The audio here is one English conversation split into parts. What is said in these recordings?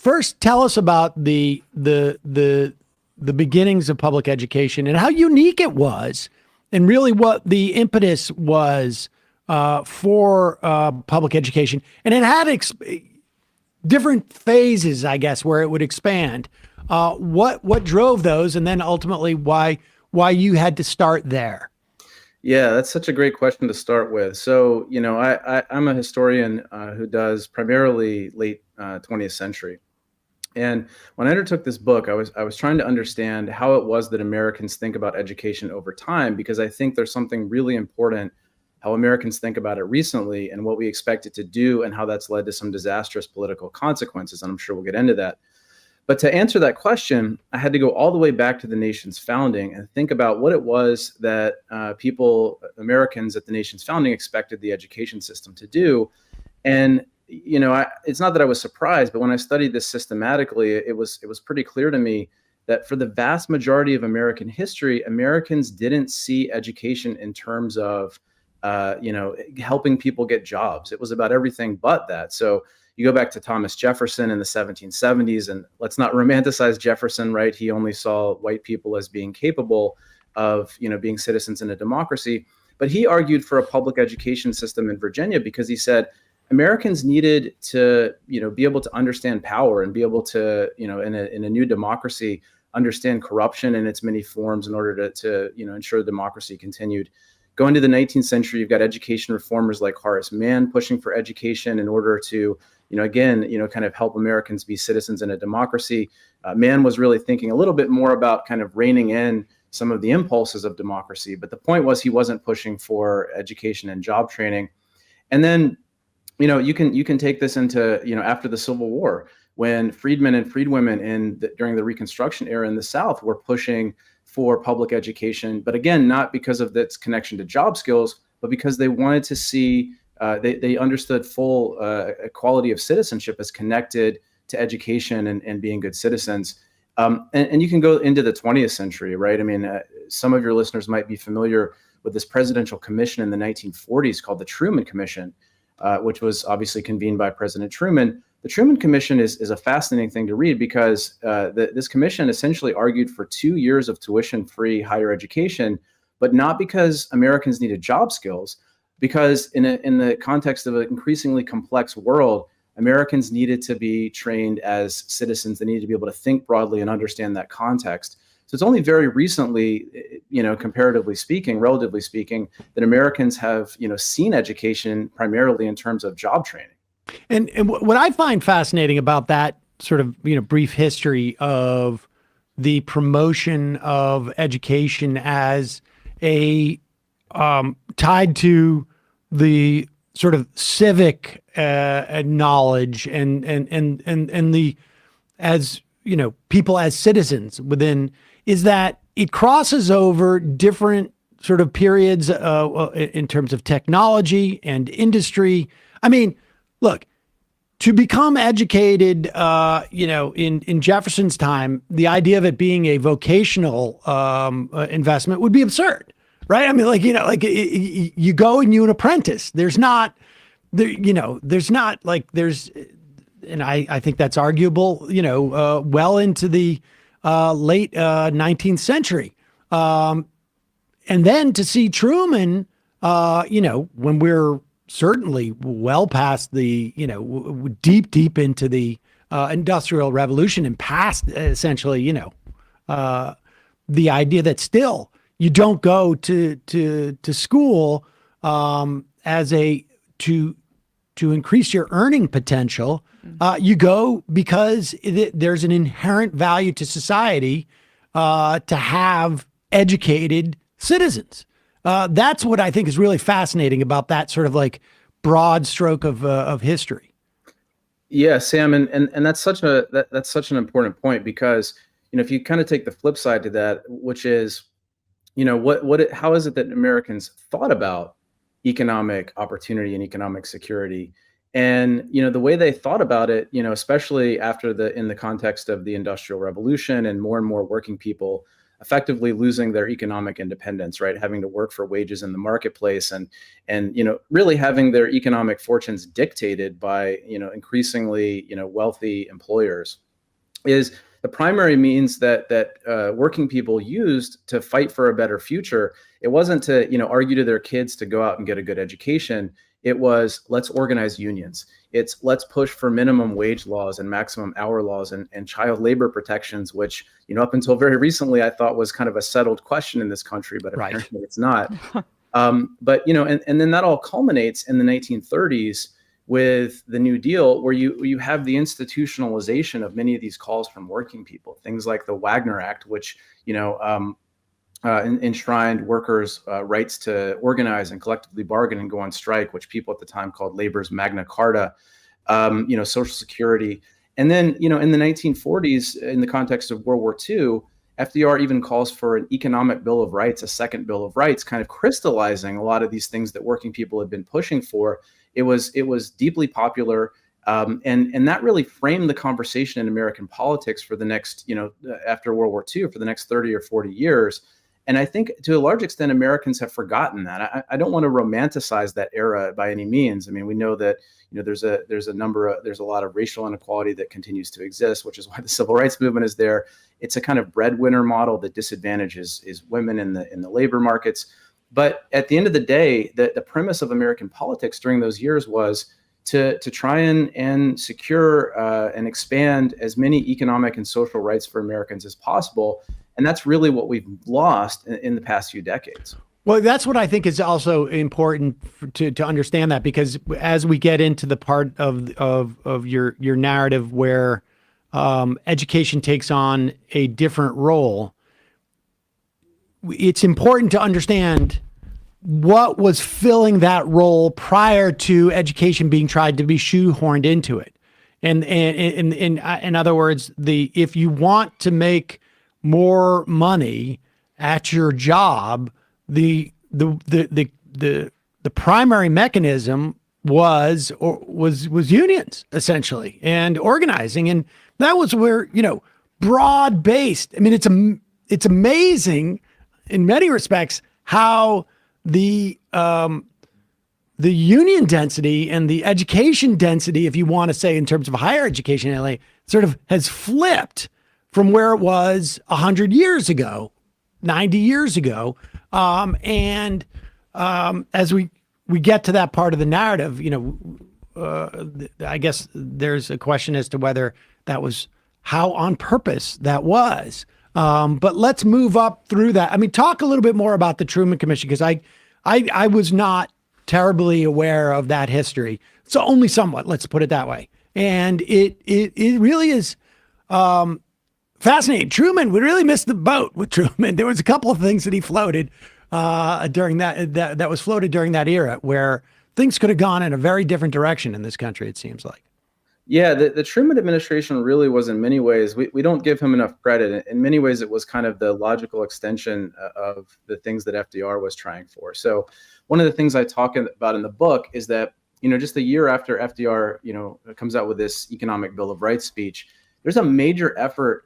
first tell us about the beginnings of public education and how unique it was, and really what the impetus was for public education. And it had different phases, I guess, where it would expand. What drove those, and then ultimately why you had to start there? Yeah, that's such a great question to start with. So, I'm a historian who does primarily late 20th century. And when I undertook this book, I was trying to understand how it was that Americans think about education over time, because I think there's something really important how Americans think about it recently and what we expect it to do, and how that's led to some disastrous political consequences. And I'm sure we'll get into that. But to answer that question, I had to go all the way back to the nation's founding and think about what it was that Americans at the nation's founding expected the education system to do. And it's not that I was surprised, but when I studied this systematically, it was pretty clear to me that for the vast majority of American history, Americans didn't see education in terms of, helping people get jobs. It was about everything but that. So you go back to Thomas Jefferson in the 1770s, and let's not romanticize Jefferson, right? He only saw white people as being capable of, being citizens in a democracy. But he argued for a public education system in Virginia because he said Americans needed to, be able to understand power and be able to, in a new democracy, understand corruption in its many forms in order to ensure democracy continued. Going to the 19th century, you've got education reformers like Horace Mann pushing for education in order to, kind of help Americans be citizens in a democracy. Mann was really thinking a little bit more about kind of reining in some of the impulses of democracy. But the point was he wasn't pushing for education and job training. And then, you can take this into, after the Civil War, when freedmen and freedwomen during the Reconstruction era in the South were pushing for public education, but again, not because of its connection to job skills, but because they wanted to see, they understood full equality of citizenship as connected to education and being good citizens. And you can go into the 20th century, right? I mean, some of your listeners might be familiar with this presidential commission in the 1940s called the Truman Commission, which was obviously convened by President Truman. The Truman Commission is a fascinating thing to read because this commission essentially argued for 2 years of tuition-free higher education, but not because Americans needed job skills, because in the context of an increasingly complex world, Americans needed to be trained as citizens. They needed to be able to think broadly and understand that context. So it's only very recently, comparatively speaking, relatively speaking, that Americans have, seen education primarily in terms of job training. And what I find fascinating about that sort of, brief history of the promotion of education as a tied to the sort of civic knowledge and the, as people as citizens within, is that it crosses over different sort of periods in terms of technology and industry. I mean, look, to become educated, in Jefferson's time, the idea of it being a vocational investment would be absurd, right? I mean, you go and you an apprentice. There's not, and I think that's arguable, well into the late 19th century. And then to see Truman, when we're certainly well past the, deep into the Industrial Revolution and past essentially, the idea that still you don't go to school as to increase your earning potential. You go because there's an inherent value to society to have educated citizens. That's what I think is really fascinating about that sort of like broad stroke of history. Yeah, Sam, and that's such an important point because if you kind of take the flip side to that, which is how is it that Americans thought about economic opportunity and economic security? And the way they thought about it, especially in the context of the Industrial Revolution and more working people effectively losing their economic independence, right? Having to work for wages in the marketplace, and really having their economic fortunes dictated by increasingly wealthy employers, is the primary means that working people used to fight for a better future. It wasn't to argue to their kids to go out and get a good education. It was, let's organize unions. It's, let's push for minimum wage laws and maximum hour laws and child labor protections, which up until very recently I thought was kind of a settled question in this country, but apparently it's not. But and then that all culminates in the 1930s with the New Deal, where you have the institutionalization of many of these calls from working people. Things like the Wagner Act, which enshrined workers' rights to organize and collectively bargain and go on strike, which people at the time called labor's Magna Carta. Social Security, and then in the 1940s, in the context of World War II, FDR even calls for an economic Bill of Rights, a second Bill of Rights, kind of crystallizing a lot of these things that working people had been pushing for. It was deeply popular, and that really framed the conversation in American politics for the next, after World War II, for the next 30 or 40 years. And I think to a large extent, Americans have forgotten that. I don't want to romanticize that era by any means. I mean, we know that there's a lot of racial inequality that continues to exist, which is why the civil rights movement is there. It's a kind of breadwinner model that disadvantages women in the labor markets. But at the end of the day, the premise of American politics during those years was to try and secure and expand as many economic and social rights for Americans as possible. And that's really what we've lost in the past few decades. Well, that's what I think is also important to understand, that, because as we get into the part of your narrative where education takes on a different role, it's important to understand what was filling that role prior to education being tried to be shoehorned into it. And in other words, if you want to make more money at your job, the primary mechanism was unions, essentially, and organizing. And that was where, broad based. I mean, it's amazing in many respects how the union density and the education density, if you want to say in terms of higher education in LA, sort of has flipped from where it was 100 years ago, 90 years ago. As we get to that part of the narrative, I guess there's a question as to whether that was how on purpose that was. But let's move up through that. I mean, talk a little bit more about the Truman Commission, because I was not terribly aware of that history. So only somewhat, let's put it that way. And it really is fascinating. Truman, we really missed the boat with Truman. There was a couple of things that he floated during that was floated during that era where things could have gone in a very different direction in this country, it seems like. Yeah, the Truman administration really was, in many ways, we don't give him enough credit. In many ways, it was kind of the logical extension of the things that FDR was trying for. So one of the things I talk about in the book is that, just a year after FDR, comes out with this economic Bill of Rights speech, there's a major effort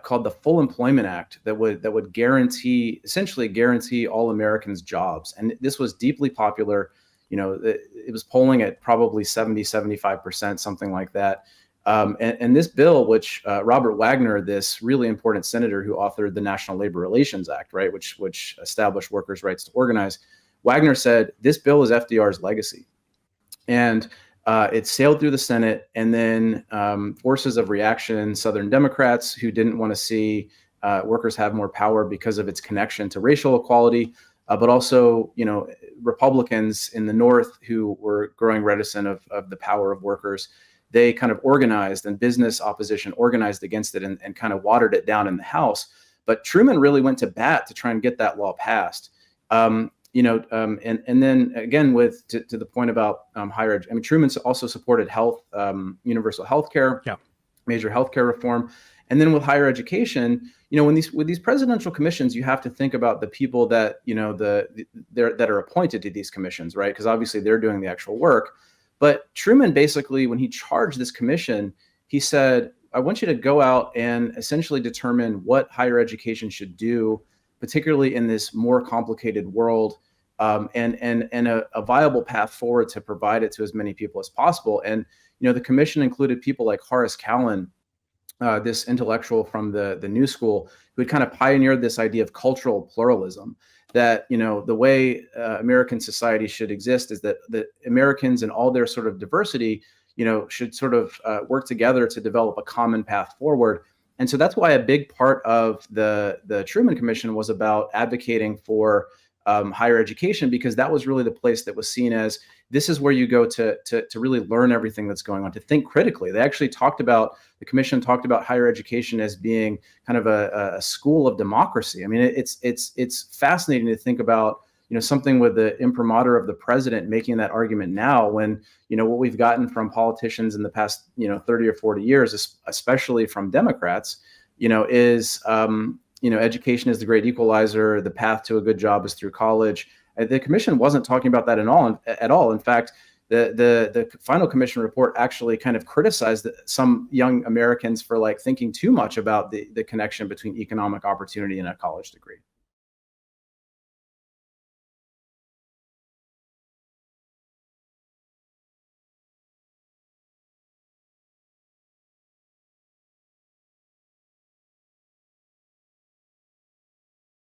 called the Full Employment Act that would essentially guarantee all Americans jobs. And this was deeply popular. It was polling at probably 70-75%, something like that. And this bill, which Robert Wagner, this really important senator who authored the National Labor Relations Act, right, which established workers' rights to organize, Wagner said this bill is FDR's legacy. And it sailed through the Senate, and then forces of reaction, Southern Democrats who didn't want to see workers have more power because of its connection to racial equality, but also, Republicans in the North who were growing reticent of the power of workers. They kind of organized, and business opposition organized against it and kind of watered it down in the House. But Truman really went to bat to try and get that law passed. And then again, to the point about higher education, I mean, Truman also supported universal health care, major healthcare reform. And then with higher education, with these presidential commissions, you have to think about the people that, that are appointed to these commissions, right? Because obviously they're doing the actual work. But Truman basically, when he charged this commission, he said, I want you to go out and essentially determine what higher education should do, particularly in this more complicated world, and a viable path forward to provide it to as many people as possible. And the commission included people like Horace Cowan, this intellectual from the New School, who had kind of pioneered this idea of cultural pluralism. That the way American society should exist is that the Americans and all their sort of diversity, should sort of work together to develop a common path forward. And so that's why a big part of the Truman Commission was about advocating for higher education, because that was really the place that was seen as this is where you go to really learn everything that's going on, to think critically. They actually the commission talked about higher education as being kind of a school of democracy. I mean, it's fascinating to think about, something with the imprimatur of the president making that argument now, when, what we've gotten from politicians in the past, 30 or 40 years, especially from Democrats, is, education is the great equalizer. The path to a good job is through college. The commission wasn't talking about that at all. In fact, the final commission report actually kind of criticized some young Americans for thinking too much about the connection between economic opportunity and a college degree.